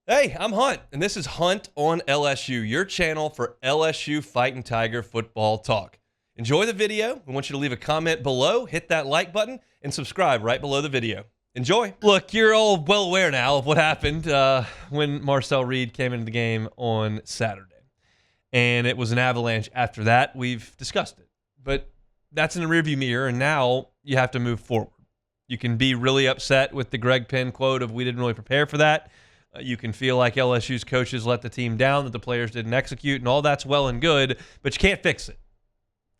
Hey, I'm Hunt, and this is Hunt on LSU, your channel for LSU Fighting Tiger football talk. Enjoy the video. We want you to leave a comment below, hit that like button, and subscribe right below the video. Enjoy. Look, you're all well aware now of what happened when Marcel Reed came into the game on Saturday. And it was an avalanche after that. We've discussed it. But that's in the rearview mirror, and now you have to move forward. You can be really upset with the Greg Penn quote of "we didn't really prepare for that." You can feel like LSU's coaches let the team down, that the players didn't execute, and all that's well and good, but you can't fix it.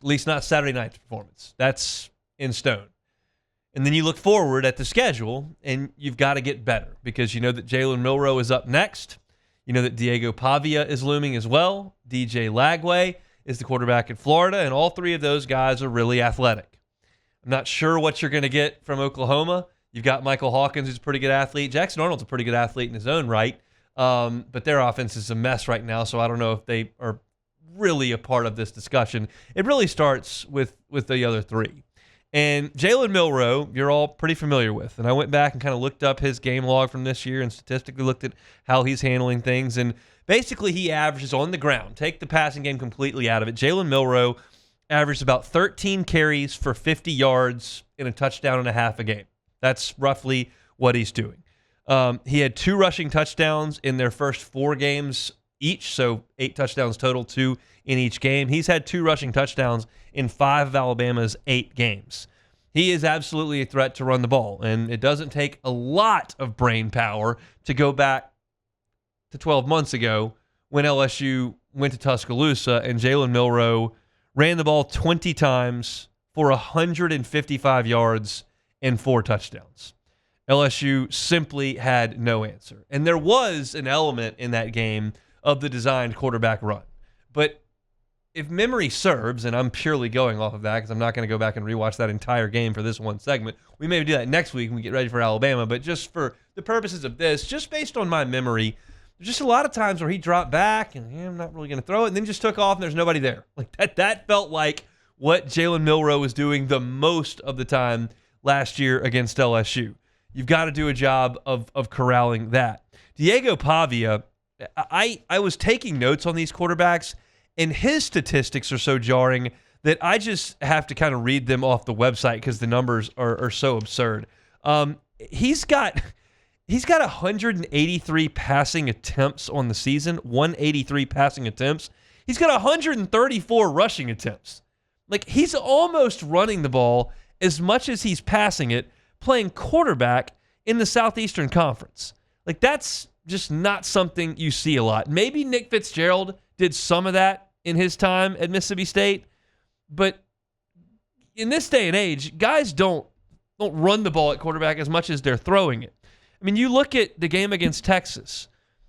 At least not Saturday night's performance. That's in stone. And then you look forward at the schedule, and you've got to get better because you know that Jalen Milroe is up next. You know that Diego Pavia is looming as well. DJ Lagway is the quarterback in Florida, and all three of those guys are really athletic. I'm not sure what you're going to get from Oklahoma. You've got Michael Hawkins, who's a pretty good athlete. Jackson Arnold's a pretty good athlete in his own right. But their offense is a mess right now, so I don't know if they are really a part of this discussion. It really starts with the other three. And Jalen Milroe, you're all pretty familiar with. And I went back and kind of looked up his game log from this year and statistically looked at how he's handling things. And basically he averages on the ground. Take the passing game completely out of it. Jalen Milroe averaged about 13 carries for 50 yards in a touchdown and a half a game. That's roughly what he's doing. He had 2 rushing touchdowns in their first 4 games each, so 8 touchdowns total, 2 in each game. He's had 2 rushing touchdowns in 5 of Alabama's 8 games. He is absolutely a threat to run the ball, and it doesn't take a lot of brain power to go back to 12 months ago when LSU went to Tuscaloosa and Jalen Milroe ran the ball 20 times for 155 yards and 4 touchdowns. LSU simply had no answer. And there was an element in that game of the designed quarterback run. But if memory serves, and I'm purely going off of that because I'm not going to go back and rewatch that entire game for this one segment. We may do that next week when we get ready for Alabama. But just for the purposes of this, just based on my memory, there's just a lot of times where he dropped back and I'm not really going to throw it, and then just took off and there's nobody there. Like that felt like what Jalen Milroe was doing the most of the time last year against LSU. You've got to do a job of corralling that. Diego Pavia, I was taking notes on these quarterbacks, and his statistics are so jarring that I just have to kind of read them off the website because the numbers are so absurd. He's got 183 passing attempts on the season, 183 passing attempts. He's got 134 rushing attempts. Like, he's almost running the ball as much as he's passing it, playing quarterback in the Southeastern Conference. Like, that's just not something you see a lot. Maybe Nick Fitzgerald did some of that in his time at Mississippi State, but in this day and age, guys don't run the ball at quarterback as much as they're throwing it. I mean, you look at the game against Texas.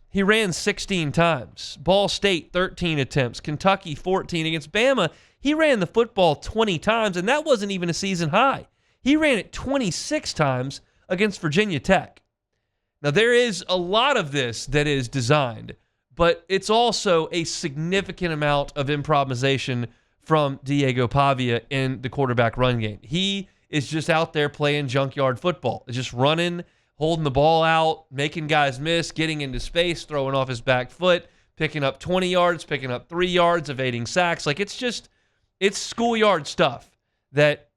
He ran 16 times. Ball State, 13 attempts. Kentucky, 14. Against Bama, he ran the football 20 times, and that wasn't even a season high. He ran it 26 times against Virginia Tech. Now, there is a lot of this that is designed, but it's also a significant amount of improvisation from Diego Pavia in the quarterback run game. He is just out there playing junkyard football, just running, holding the ball out, making guys miss, getting into space, throwing off his back foot, picking up 20 yards, picking up 3 yards, evading sacks. Like, it's schoolyard stuff that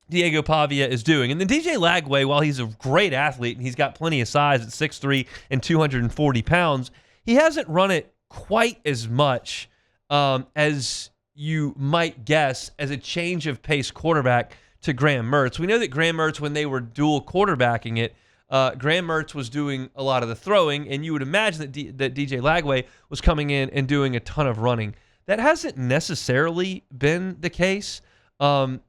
Diego Pavia is doing. And then DJ Lagway, while he's a great athlete and he's got plenty of size at 6'3" and 240 pounds, he hasn't run it quite as much as you might guess as a change of pace quarterback to Graham Mertz. We know that Graham Mertz, when they were dual quarterbacking it, Graham Mertz was doing a lot of the throwing, and you would imagine that DJ Lagway was coming in and doing a ton of running. That hasn't necessarily been the case.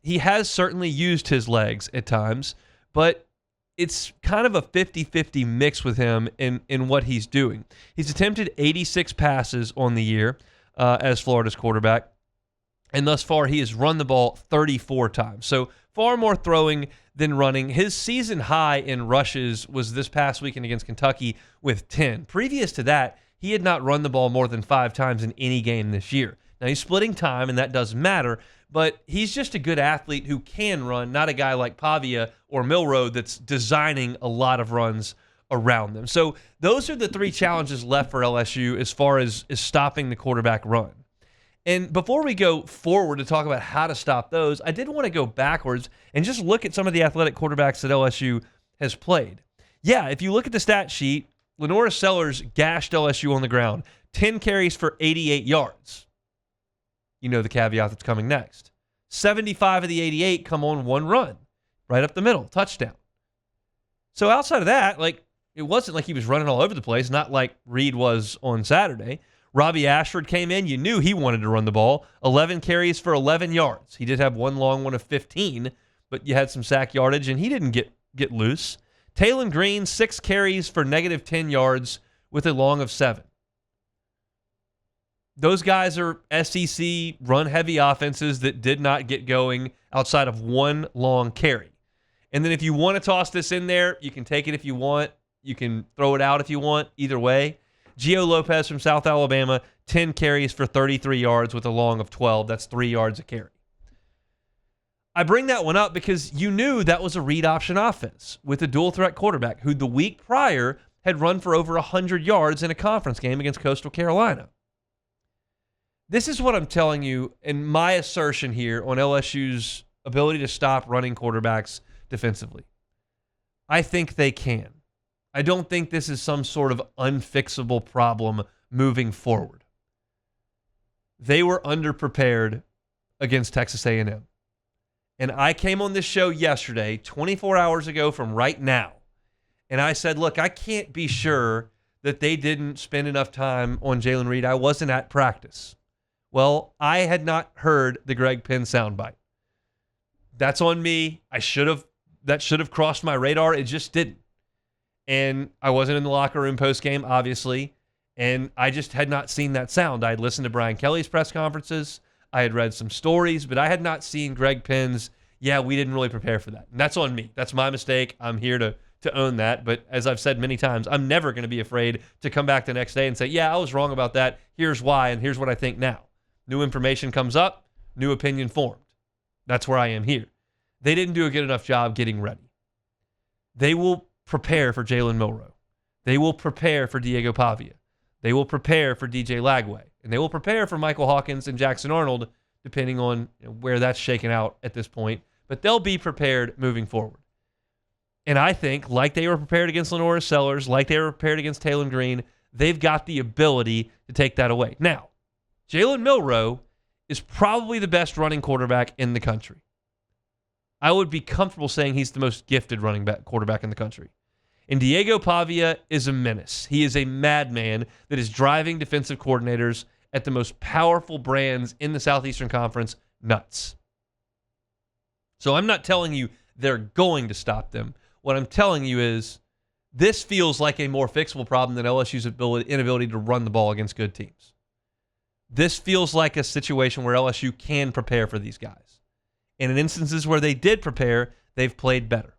He has certainly used his legs at times, but it's kind of a 50-50 mix with him in what he's doing. He's attempted 86 passes on the year as Florida's quarterback, and thus far he has run the ball 34 times. So far more throwing than running. His season high in rushes was this past weekend against Kentucky with 10. Previous to that, he had not run the ball more than 5 times in any game this year. Now, he's splitting time, and that does matter, but he's just a good athlete who can run, not a guy like Pavia or Milroe that's designing a lot of runs around them. So those are the three challenges left for LSU as far as stopping the quarterback run. And before we go forward to talk about how to stop those, I did want to go backwards and just look at some of the athletic quarterbacks that LSU has played. Yeah, if you look at the stat sheet, Lenora Sellers gashed LSU on the ground. 10 carries for 88 yards. You know the caveat that's coming next. 75 of the 88 come on one run, right up the middle, touchdown. So outside of that, it wasn't like he was running all over the place, not like Reed was on Saturday. Robbie Ashford came in. You knew he wanted to run the ball. 11 carries for 11 yards. He did have one long one of 15, but you had some sack yardage, and he didn't get loose. Taylon Green, 6 carries for negative 10 yards with a long of 7. Those guys are SEC run-heavy offenses that did not get going outside of one long carry. And then if you want to toss this in there, you can take it if you want. You can throw it out if you want. Either way. Gio Lopez from South Alabama, 10 carries for 33 yards with a long of 12. That's 3 yards a carry. I bring that one up because you knew that was a read option offense with a dual threat quarterback who the week prior had run for over 100 yards in a conference game against Coastal Carolina. This is what I'm telling you, and my assertion here on LSU's ability to stop running quarterbacks defensively. I think they can. I don't think this is some sort of unfixable problem moving forward. They were underprepared against Texas A&M. And I came on this show yesterday, 24 hours ago from right now, and I said, look, I can't be sure that they didn't spend enough time on Jalen Reed. I wasn't at practice. Well, I had not heard the Greg Penn soundbite. That's on me. That should have crossed my radar. It just didn't. And I wasn't in the locker room post-game, obviously, and I just had not seen that sound. I had listened to Brian Kelly's press conferences. I had read some stories, but I had not seen Greg Penn's, we didn't really prepare for that. And that's on me. That's my mistake. I'm here to own that. But as I've said many times, I'm never going to be afraid to come back the next day and say, I was wrong about that. Here's why, and here's what I think now. New information comes up, new opinion formed. That's where I am here. They didn't do a good enough job getting ready. They will prepare for Jalen Milroe. They will prepare for Diego Pavia. They will prepare for DJ Lagway. And they will prepare for Michael Hawkins and Jackson Arnold, depending on where that's shaken out at this point. But they'll be prepared moving forward. And I think, like they were prepared against Lenora Sellers, like they were prepared against Taylon Green, they've got the ability to take that away. Now, Jalen Milroe is probably the best running quarterback in the country. I would be comfortable saying he's the most gifted quarterback in the country. And Diego Pavia is a menace. He is a madman that is driving defensive coordinators at the most powerful brands in the Southeastern Conference nuts. So I'm not telling you they're going to stop them. What I'm telling you is this feels like a more fixable problem than LSU's inability to run the ball against good teams. This feels like a situation where LSU can prepare for these guys. And in instances where they did prepare, they've played better.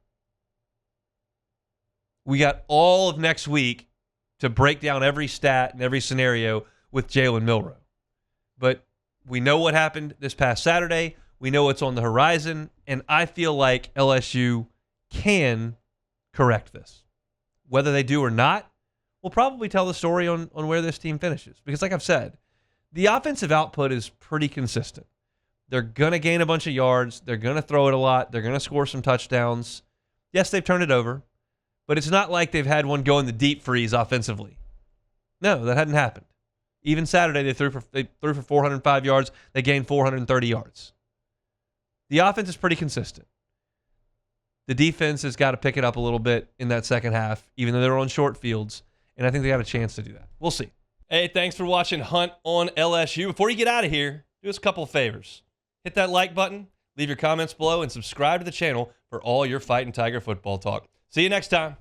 We got all of next week to break down every stat and every scenario with Jalen Milroe. But we know what happened this past Saturday. We know what's on the horizon. And I feel like LSU can correct this. Whether they do or not, we'll probably tell the story on where this team finishes. Because like I've said, the offensive output is pretty consistent. They're going to gain a bunch of yards. They're going to throw it a lot. They're going to score some touchdowns. Yes, they've turned it over. But it's not like they've had one go in the deep freeze offensively. No, that hadn't happened. Even Saturday, they threw for 405 yards. They gained 430 yards. The offense is pretty consistent. The defense has got to pick it up a little bit in that second half, even though they're on short fields. And I think they have a chance to do that. We'll see. Hey, thanks for watching Hunt on LSU. Before you get out of here, do us a couple of favors. Hit that like button, leave your comments below, and subscribe to the channel for all your Fighting Tiger football talk. See you next time.